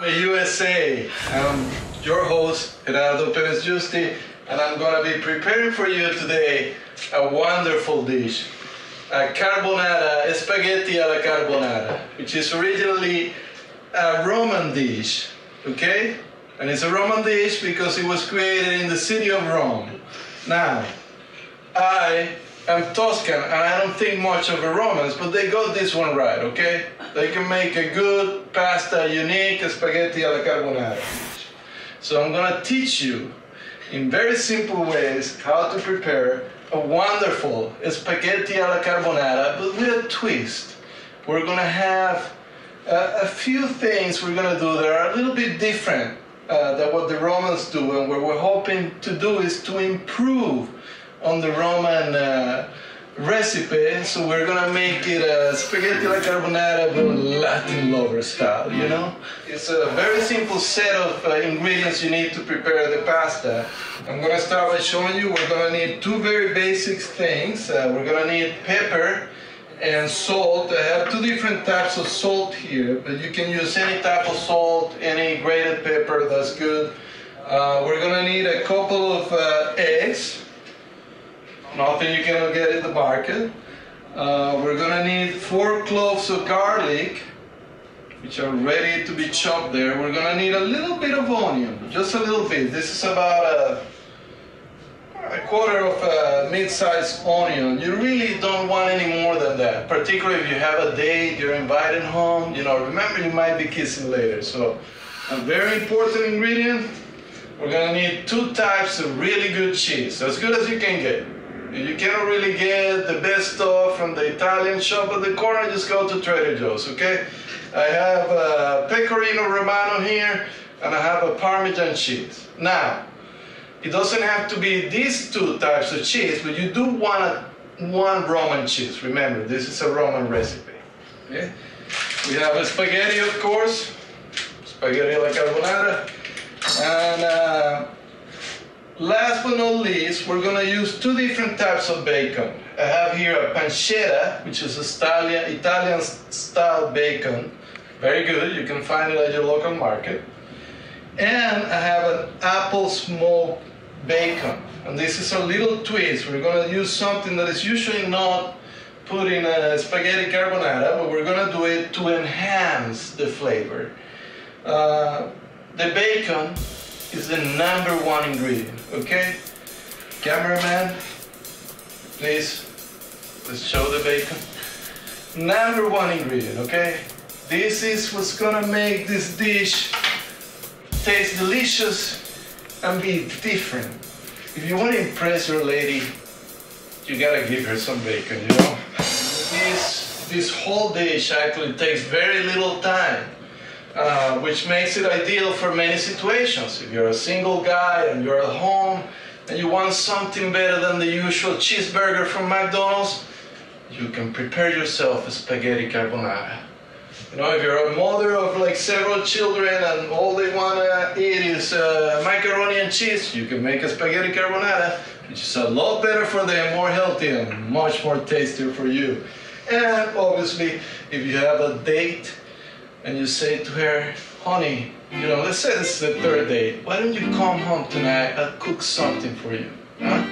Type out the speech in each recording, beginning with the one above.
USA. I'm your host, Gerardo Perez Justi, and I'm going to be preparing for you today a wonderful dish, a carbonara, spaghetti alla carbonara, which is originally a Roman dish, okay? And it's a Roman dish because it was created in the city of Rome. Now, I am Toscan, and I don't think much of the Romans, but they got this one right, okay? They can make a good pasta, unique spaghetti alla carbonara. So I'm gonna teach you in very simple ways how to prepare a wonderful spaghetti alla carbonara, but with a twist. We're gonna have a few things we're gonna do that are a little bit different than what the Romans do, and what we're hoping to do is to improve on the Roman recipe. So we're gonna make it a spaghetti alla carbonara but Latin lover style, you know? It's a very simple set of ingredients you need to prepare the pasta. I'm gonna start by showing you we're gonna need two very basic things. We're gonna need pepper and salt. I have two different types of salt here, but you can use any type of salt, any grated pepper, that's good. We're gonna need a couple of eggs. Nothing you cannot get in the market. We're gonna need 4 cloves of garlic, which are ready to be chopped there. We're gonna need a little bit of onion, just a little bit. This is about a quarter of a mid-sized onion. You really don't want any more than that, particularly if you have a date, you're invited home. You know, remember you might be kissing later. So a very important ingredient, we're gonna need 2 types of really good cheese, as good as you can get. If you cannot really get the best stuff from the Italian shop at the corner, just go to Trader Joe's, okay? I have Pecorino Romano here, and I have a Parmesan cheese. Now, it doesn't have to be these 2 types of cheese, but you do want one Roman cheese. Remember, this is a Roman recipe, okay? We have a spaghetti, of course, spaghetti alla carbonara, and last but not least, we're going to use 2 different types of bacon. I have here a pancetta, which is Italian-style bacon. Very good. You can find it at your local market. And I have an apple smoked bacon. And this is a little twist. We're going to use something that is usually not put in a spaghetti carbonara, but we're going to do it to enhance the flavor. The bacon is the #1 ingredient, okay? Cameraman, please, let's show the bacon. #1 ingredient, okay? This is what's gonna make this dish taste delicious and be different. If you want to impress your lady, you gotta give her some bacon, you know? This whole dish actually takes very little time. Which makes it ideal for many situations. If you're a single guy and you're at home and you want something better than the usual cheeseburger from McDonald's, you can prepare yourself a spaghetti carbonara. You know, if you're a mother of like several children and all they want to eat is macaroni and cheese, you can make a spaghetti carbonara, which is a lot better for them, more healthy, and much more tastier for you. And obviously, if you have a date, and you say to her, honey, you know, let's say this is the 3rd date, why don't you come home tonight, I'll cook something for you, huh?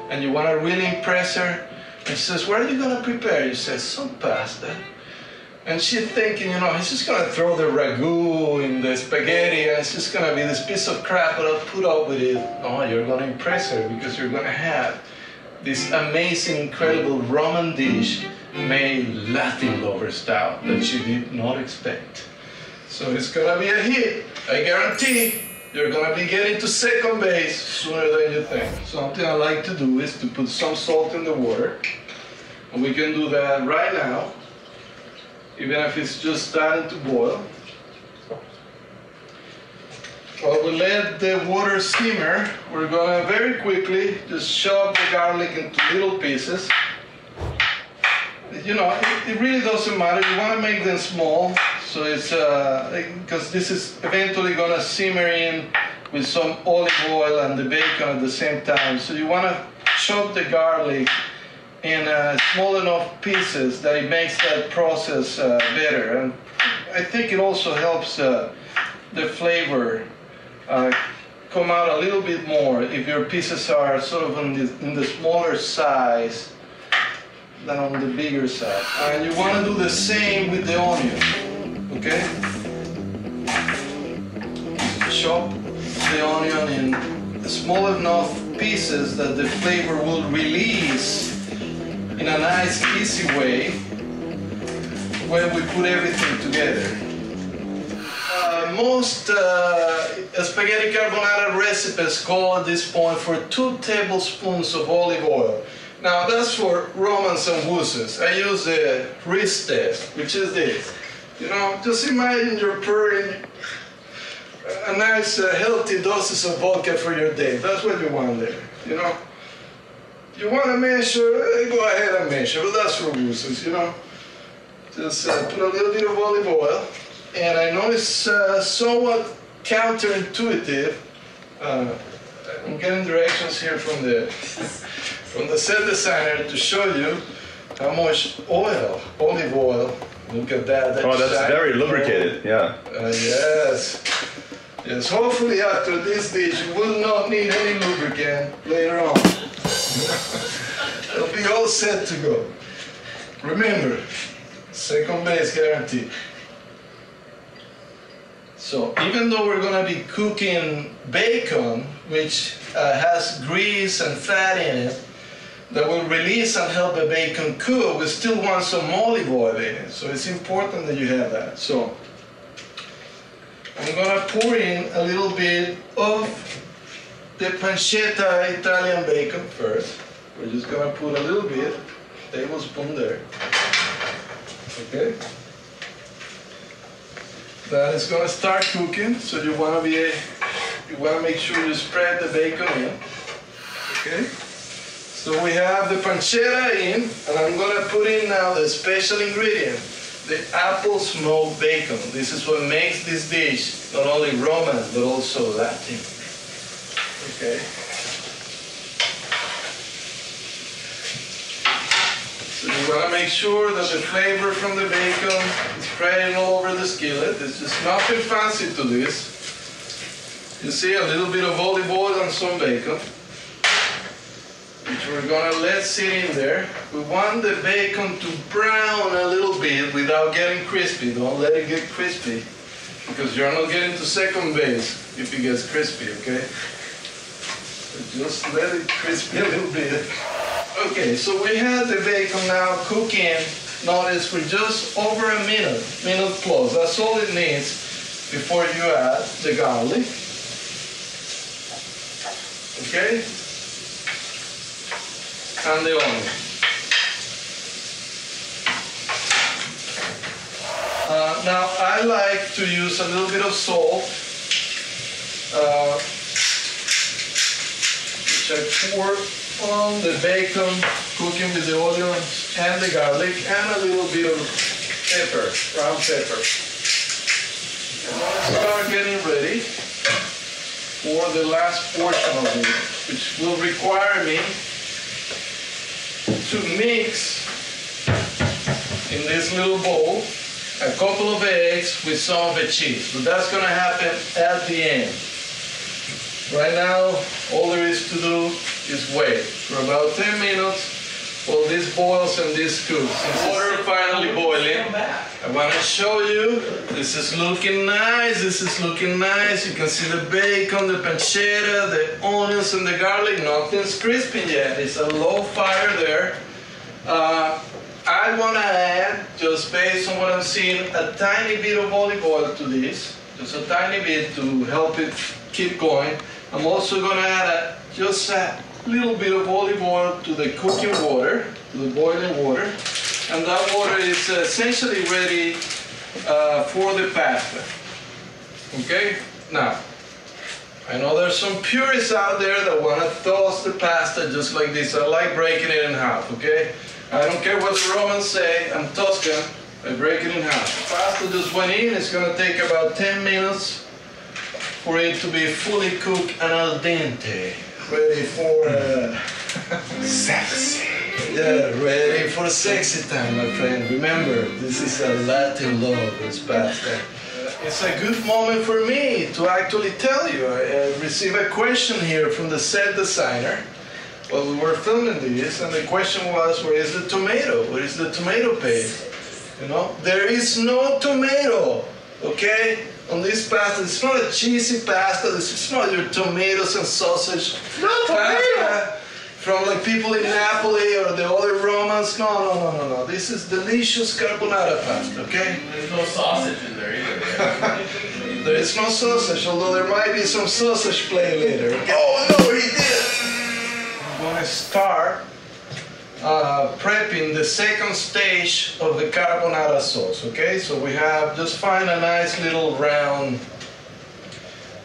And you want to really impress her, and she says, what are you going to prepare? You say, some pasta. And she's thinking, you know, he's just going to throw the ragu in the spaghetti, and it's just going to be this piece of crap, but I'll put up with it. Oh, you're going to impress her, because you're going to have this amazing, incredible Roman dish made Latin lover style that you did not expect. So it's gonna be a hit. I guarantee you're gonna be getting to second base sooner than you think. Something I like to do is to put some salt in the water. And we can do that right now, even if it's just starting to boil. While we let the water simmer, we're gonna very quickly just chop the garlic into little pieces. You know, it really doesn't matter. You want to make them small, so it's because this is eventually going to simmer in with some olive oil and the bacon at the same time. So you want to chop the garlic in small enough pieces that it makes that process better. And I think it also helps the flavor come out a little bit more if your pieces are sort of in the smaller size than on the bigger side. And you want to do the same with the onion, okay? Chop the onion in small enough pieces that the flavor will release in a nice, easy way when we put everything together. Most spaghetti carbonara recipes call at this point for 2 tablespoons of olive oil. Now that's for Romans and wusses. I use the wrist test, which is this. You know, just imagine you're pouring a nice healthy doses of vodka for your day. That's what you want there, you know. You want to measure, go ahead and measure, but that's for wusses, you know. Just put a little bit of olive oil. And I know it's somewhat counterintuitive. I'm getting directions here from the set designer to show you how much oil, olive oil. Look at that. Oh, that's very lubricated. Yeah. Yes. Yes. Hopefully, after this dish, you will not need any lubricant later on. It'll be all set to go. Remember, second base guarantee. So even though we're going to be cooking bacon, which has grease and fat in it, that will release and help the bacon cook, we still want some olive oil in it. So it's important that you have that. So I'm going to pour in a little bit of the pancetta Italian bacon first. We're just going to put a little bit, a tablespoon there. Okay. That is going to start cooking, so you want to make sure you spread the bacon in. Okay. So we have the pancetta in, and I'm going to put in now the special ingredient, the apple smoked bacon. This is what makes this dish not only Roman but also Latin. Okay. So you want to make sure that the flavor from the bacon is spreading all over the skillet. There's just nothing fancy to this. You see a little bit of olive oil and some bacon, which we're going to let sit in there. We want the bacon to brown a little bit without getting crispy. Don't let it get crispy, because you're not getting to second base if it gets crispy, okay? So just let it crispy a little bit. Okay, so we have the bacon now cooking, notice, for just over a minute plus. That's all it needs before you add the garlic. Okay? And the onion. Now, I like to use a little bit of salt, which I pour on the bacon, cooking with the onions and the garlic, and a little bit of pepper, ground pepper. And I'm going to start getting ready for the last portion of it, which will require me to mix in this little bowl a couple of eggs with some of the cheese. But that's going to happen at the end. Right now, all there is to do is wait for about 10 minutes while this boils and this cooks. The water finally boiling. I want to show you, this is looking nice, this is looking nice. You can see the bacon, the pancetta, the onions and the garlic. Nothing's crispy yet, it's a low fire there. I want to add, just based on what I'm seeing, a tiny bit of olive oil to this. Just a tiny bit to help it keep going. I'm also going to add just a little bit of olive oil to the cooking water, to the boiling water. And that water is essentially ready for the pasta. Okay? Now, I know there's some purists out there that want to toast the pasta just like this. I like breaking it in half, okay? I don't care what the Romans say, I'm Tuscan, I break it in half. Pasta just went in, it's going to take about 10 minutes for it to be fully cooked and al dente, ready for sexy. Yeah, ready for sexy time, my friend. Remember, this is a Latin love, this pasta. It's a good moment for me to actually tell you. I received a question here from the set designer while we were filming this, and the question was, where is the tomato? Where is the tomato paste? You know, there is no tomato, okay? On this pasta, it's not a cheesy pasta. This is not your tomatoes and sausage pasta from like people in Napoli or the other Romans. No. This is delicious carbonara pasta, okay? There's no sausage in there either. Yeah. There is no sausage, although there might be some sausage play later. Okay? Oh no, he did! I'm gonna start prepping the second stage of the carbonara sauce, okay? So we have, just find a nice little round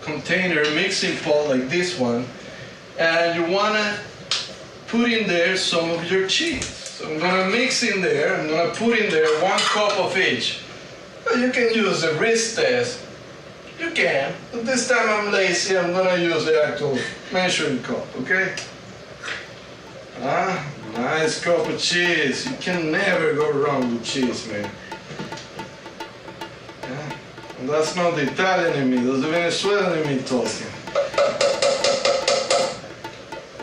container, mixing pot like this one, and you wanna put in there some of your cheese. So I'm gonna mix in there, I'm gonna put in there 1 cup of each. You can use the wrist test, you can, but this time I'm lazy, I'm gonna use the actual measuring cup, okay? Nice cup of cheese. You can never go wrong with cheese, man. Yeah. And that's not the Italian in me, that's the Venezuelan in me talking.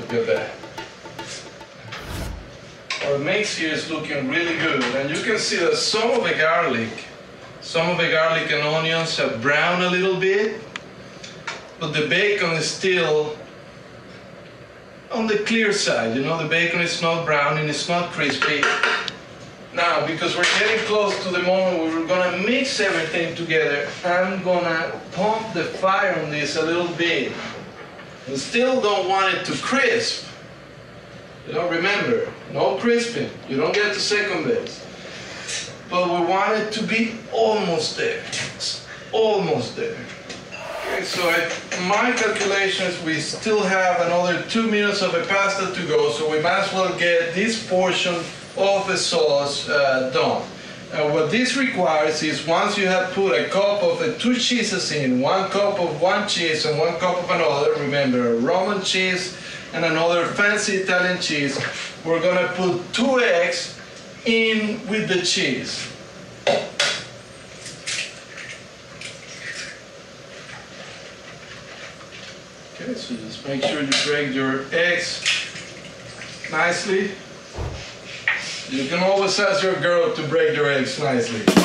Look at that. Our mix here is looking really good, and you can see that some of the garlic and onions have browned a little bit, but the bacon is still on the clear side. You know, the bacon is not brown and it's not crispy. Now, because we're getting close to the moment where we're gonna mix everything together, I'm gonna pump the fire on this a little bit. We still don't want it to crisp. You know, remember, no crisping. You don't get to second base. But we want it to be almost there. Almost there. Okay, so my calculations, we still have another 2 minutes of the pasta to go, so we might as well get this portion of the sauce done. And what this requires is, once you have put a cup of the 2 cheeses in, 1 cup of one cheese and 1 cup of another, remember, Roman cheese and another fancy Italian cheese, we're gonna put 2 eggs in with the cheese. Okay, so just make sure you break your eggs nicely. You can always ask your girl to break your eggs nicely. So be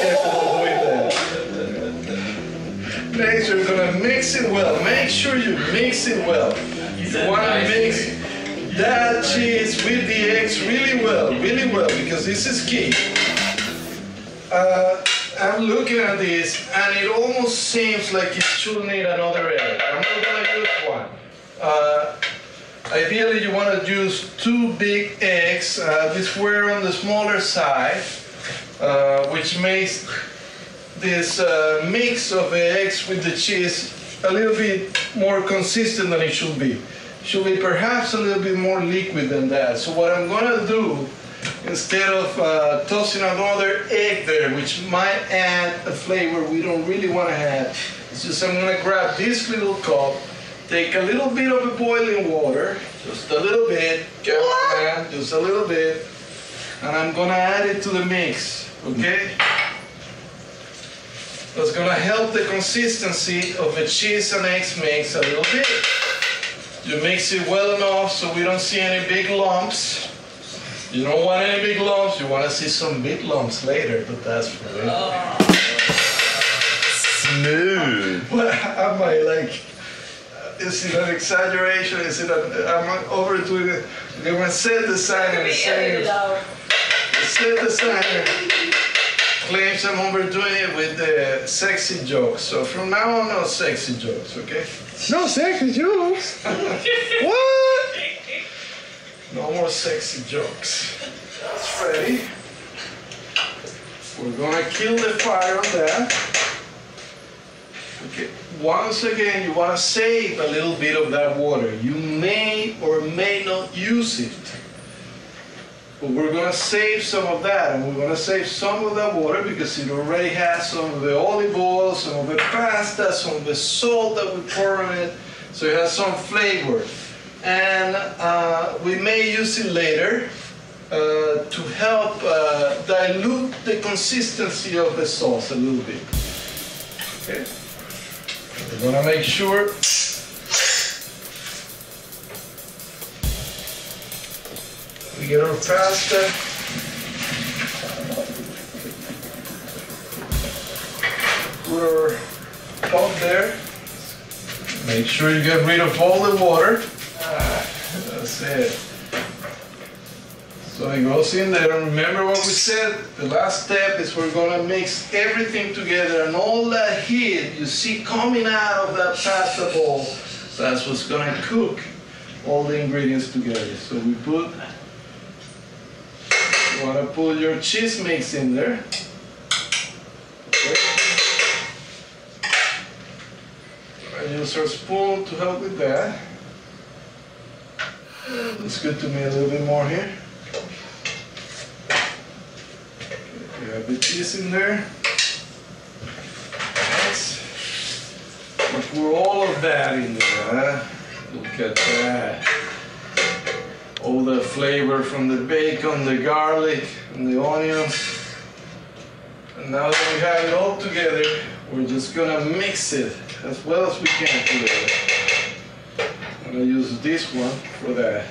careful with that. Make sure you're gonna mix it well. Make sure you mix it well. You wanna mix that cheese with the eggs really well, because this is key. I'm looking at this, and it almost seems like it should need another egg. I'm not gonna use one. Ideally, you want to use 2 big eggs. These were on the smaller side, which makes this mix of the eggs with the cheese a little bit more consistent than it should be. Should be perhaps a little bit more liquid than that. So what I'm gonna do, instead of tossing another egg there, which might add a flavor we don't really want to add, is just I'm gonna grab this little cup, take a little bit of the boiling water, just a little bit, man, just a little bit, and I'm gonna add it to the mix, okay? That's gonna help the consistency of the cheese and eggs mix a little bit. You mix it well enough so we don't see any big lumps. You don't want any big lumps, you want to see some big lumps later, but that's for later. Smooth. Well, am I like, is it an exaggeration? Is it am I overdoing it? Okay, when set designer is saying, set designer claims I'm overdoing it with the sexy jokes. So from now on, no sexy jokes, okay? No sexy jokes? What? No more sexy jokes. That's ready. We're gonna kill the fire on that. Okay. Once again, you wanna save a little bit of that water. You may or may not use it. But we're gonna save some of that, and we're gonna save some of that water because it already has some of the olive oil, some of the pasta, some of the salt that we pour on it, so it has some flavor. and we may use it later to help dilute the consistency of the sauce a little bit. Okay, we're gonna make sure we get our pasta. Put our pot there. Make sure you get rid of all the water. That's it. So it goes in there. And remember what we said? The last step is we're gonna mix everything together, and all that heat you see coming out of that pasta bowl, that's what's gonna cook all the ingredients together. So we put, you wanna put your cheese mix in there. Okay. I use our spoon to help with that. It's good to me a little bit more here. You have the cheese in there. Nice. We pour all of that in there. Huh? Look at that. All the flavor from the bacon, the garlic, and the onions. And now that we have it all together, we're just gonna mix it as well as we can together. I'm gonna use this one for that.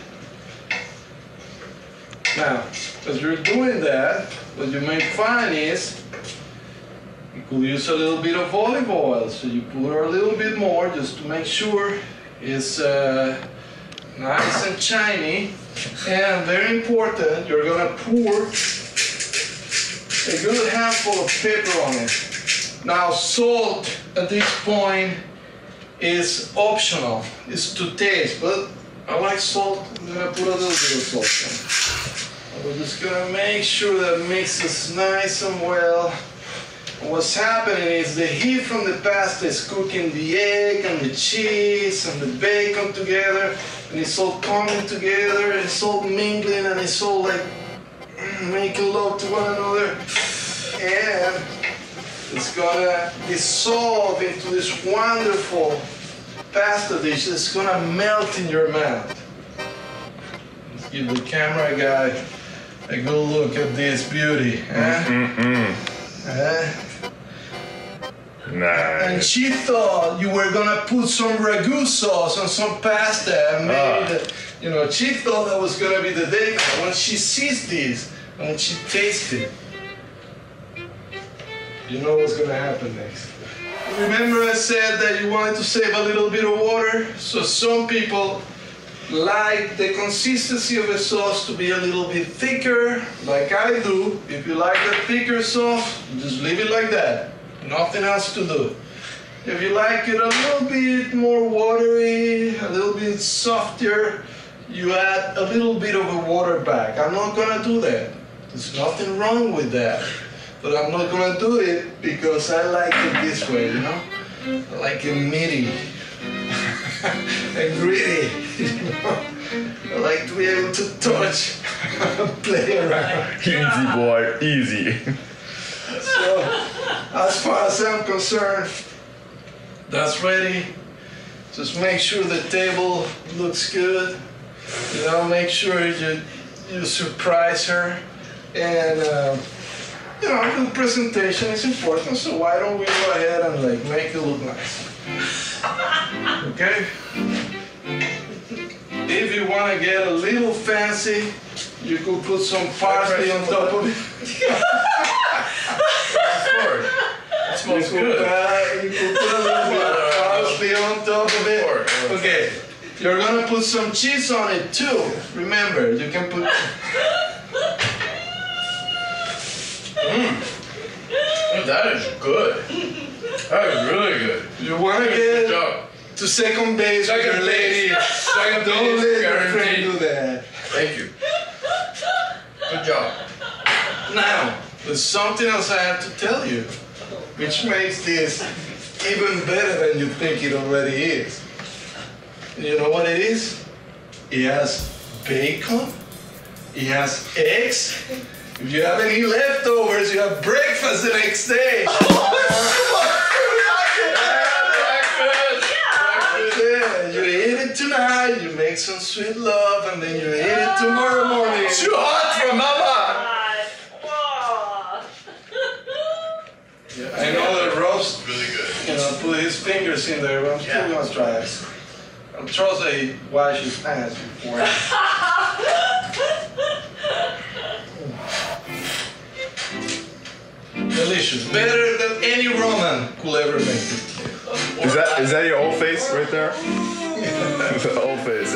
Now, as you're doing that, what you may find is you could use a little bit of olive oil. So you pour a little bit more just to make sure it's nice and shiny. And very important, you're gonna pour a good handful of pepper on it. Now, salt at this point is optional. It's to taste, but I like salt. I'm gonna put a little bit of salt in. We're just gonna make sure that mixes nice and well. And what's happening is the heat from the pasta is cooking the egg and the cheese and the bacon together, and it's all coming together, and it's all mingling, and it's all like making love to one another. And it's gonna dissolve into this wonderful pasta dish that's gonna melt in your mouth. Let's give the camera guy a good look at this beauty. Nice. And she thought you were gonna put some ragu sauce on some pasta and maybe you know, she thought that was gonna be the day. When she sees this and when she tastes it, you know what's gonna happen next. Remember I said that you wanted to save a little bit of water? So some people like the consistency of a sauce to be a little bit thicker, like I do. If you like a thicker sauce, just leave it like that. Nothing else to do. If you like it a little bit more watery, a little bit softer, you add a little bit of a water back. I'm not gonna do that. There's nothing wrong with that. But I'm not gonna do it because I like it this way, you know? I like it meaty and gritty, you know? I like to be able to touch and play around. Easy, boy, easy. So, as far as I'm concerned, that's ready. Just make sure the table looks good. You know, make sure you surprise her. And, you know, the presentation is important, so why don't we go ahead and like make it look nice? Okay? If you want to get a little fancy, you could put some parsley on top of it. It smells good. You could put a little bit of parsley on top of it. Okay, you're gonna put some cheese on it too. Remember, you can put. That is good. That is really good. You wanna get to second base with your lady. Second Don't base, let your friend guaranteed. do that. Thank you. Good job. Now, there's something else I have to tell you, which makes this even better than you think it already is. You know what it is? It has bacon, it has eggs. If you have any leftovers, you have breakfast the next day. Yeah, you eat it tonight, you make make some sweet love, and then you eat it tomorrow morning. Too hot for mama. Yeah, I know that Rob's Really good. put his fingers in there, but I'm still gonna try it. I'm sure he wash his hands before. Delicious, better than any Roman could ever make it. Is that your old face right there? The old face.